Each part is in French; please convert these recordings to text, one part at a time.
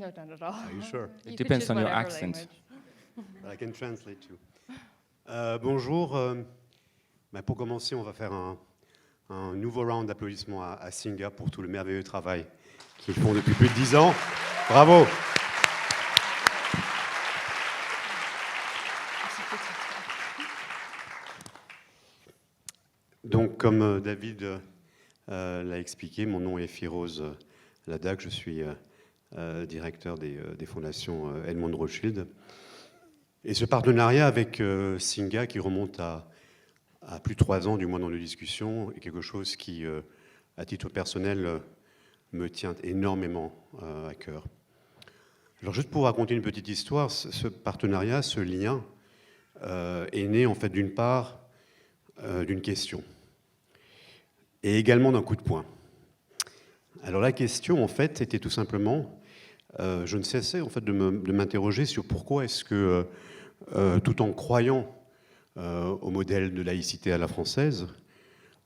No, not at all. Are you sure? You It could depends choose on your whatever accent. language. But I can translate too. Bonjour. Pour commencer, on va faire un nouveau round d'applaudissements à Singa pour tout le merveilleux travail qu'ils font depuis plus de 10 ans. Bravo. Donc, comme David l'a expliqué, mon nom est Firoz Ladak, je suis directeur des fondations Edmond Rothschild. Et ce partenariat avec Singa, qui remonte à plus de 3 ans, du moins dans nos discussions, est quelque chose qui, à titre personnel, me tient énormément à cœur. Alors, juste pour raconter une petite histoire, ce partenariat, ce lien, est né, en fait, d'une part, d'une question, et également d'un coup de poing. Alors, la question, en fait, était tout simplement, je ne cessais, en fait, de m'interroger sur pourquoi est-ce que, tout en croyant au modèle de laïcité à la française,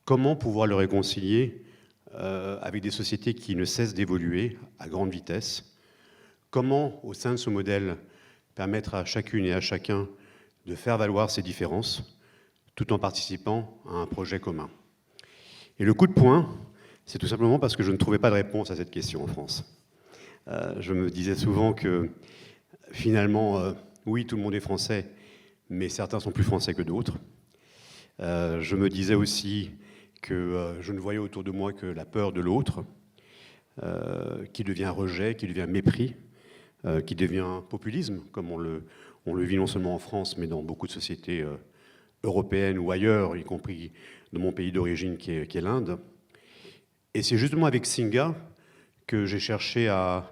comment pouvoir le réconcilier avec des sociétés qui ne cessent d'évoluer à grande vitesse? Comment, au sein de ce modèle, permettre à chacune et à chacun de faire valoir ses différences, tout en participant à un projet commun? Et le coup de poing, c'est tout simplement parce que je ne trouvais pas de réponse à cette question en France. Je me disais souvent que, finalement, oui, tout le monde est français, mais certains sont plus français que d'autres. Je me disais aussi que je ne voyais autour de moi que la peur de l'autre, qui devient rejet, qui devient mépris, qui devient populisme, comme on le vit non seulement en France, mais dans beaucoup de sociétés européennes ou ailleurs, y compris de mon pays d'origine qui est l'Inde. Et c'est justement avec Singa que j'ai cherché à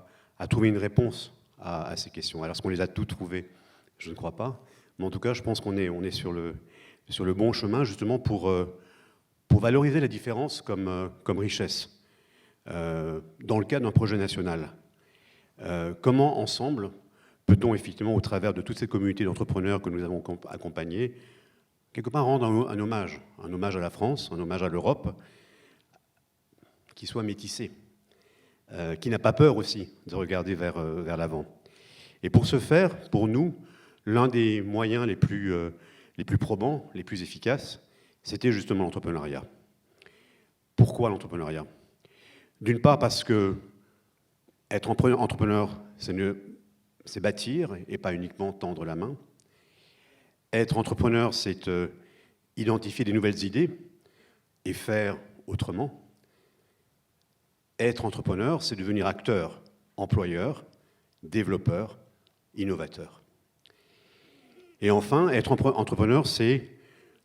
trouver une réponse à ces questions. Alors, est-ce qu'on les a toutes trouvées? Je ne crois pas. Mais en tout cas, je pense qu'on est sur le bon chemin, justement, pour valoriser la différence comme richesse, dans le cadre d'un projet national. Comment, ensemble, peut-on, effectivement, au travers de toutes ces communautés d'entrepreneurs que nous avons accompagnées, quelque part rendre un hommage à la France, un hommage à l'Europe, qui soit métissé, qui n'a pas peur aussi de regarder vers l'avant. Et pour ce faire, pour nous, l'un des moyens les plus probants, les plus efficaces, c'était justement l'entrepreneuriat. Pourquoi l'entrepreneuriat? D'une part parce que être entrepreneur, c'est bâtir et pas uniquement tendre la main. Être entrepreneur, c'est identifier des nouvelles idées et faire autrement. Être entrepreneur, c'est devenir acteur, employeur, développeur, innovateur. Et enfin, être entrepreneur, c'est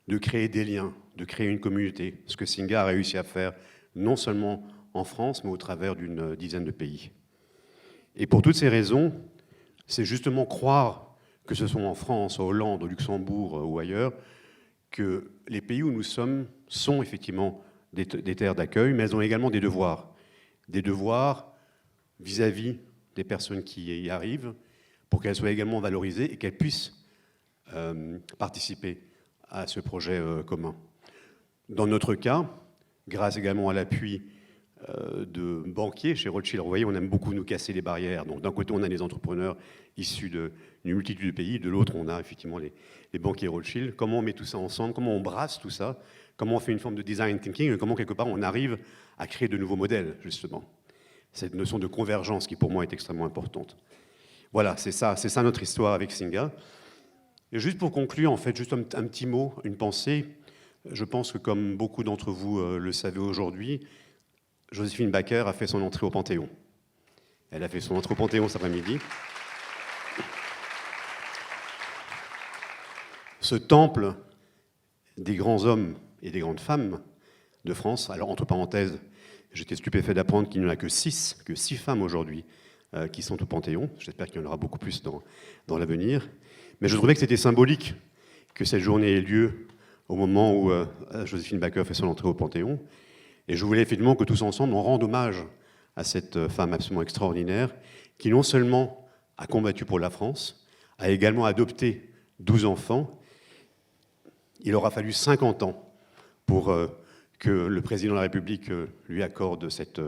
de créer des liens, de créer une communauté, ce que Singa a réussi à faire non seulement en France, mais au travers d'une dizaine de pays. Et pour toutes ces raisons, c'est justement croire que ce soit en France, en Hollande, au Luxembourg ou ailleurs, que les pays où nous sommes sont effectivement des terres d'accueil, mais elles ont également des devoirs. Des devoirs vis-à-vis des personnes qui y arrivent, pour qu'elles soient également valorisées et qu'elles puissent participer à ce projet commun. Dans notre cas, grâce également à l'appui de banquiers chez Rothschild, vous voyez, on aime beaucoup nous casser les barrières. Donc d'un côté, on a des entrepreneurs issus d'une multitude de pays, de l'autre, on a effectivement les banquiers Rothschild. Comment on met tout ça ensemble? Comment on brasse tout ça? Comment on fait une forme de design thinking? Comment, quelque part, on arrive à créer de nouveaux modèles, justement? Cette notion de convergence qui, pour moi, est extrêmement importante. Voilà, c'est ça notre histoire avec Singa. Et juste pour conclure, en fait, juste un petit mot, une pensée. Je pense que, comme beaucoup d'entre vous le savez aujourd'hui, Joséphine Baker a fait son entrée au Panthéon. Elle a fait son entrée au Panthéon cet après-midi. Ce temple des grands hommes et des grandes femmes de France, alors entre parenthèses, j'étais stupéfait d'apprendre qu'il n'y en a que 6 femmes aujourd'hui qui sont au Panthéon. J'espère qu'il y en aura beaucoup plus dans l'avenir. Mais je trouvais que c'était symbolique que cette journée ait lieu au moment où Joséphine Baker fait son entrée au Panthéon. Et je voulais effectivement que tous ensemble, on rende hommage à cette femme absolument extraordinaire qui non seulement a combattu pour la France, a également adopté 12 enfants. Il aura fallu 50 ans pour que le président de la République lui accorde cette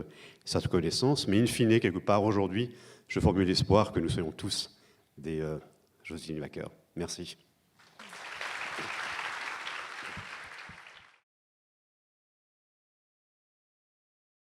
reconnaissance. Mais in fine, quelque part aujourd'hui, je formule l'espoir que nous soyons tous des Joselyne Wacker. Merci.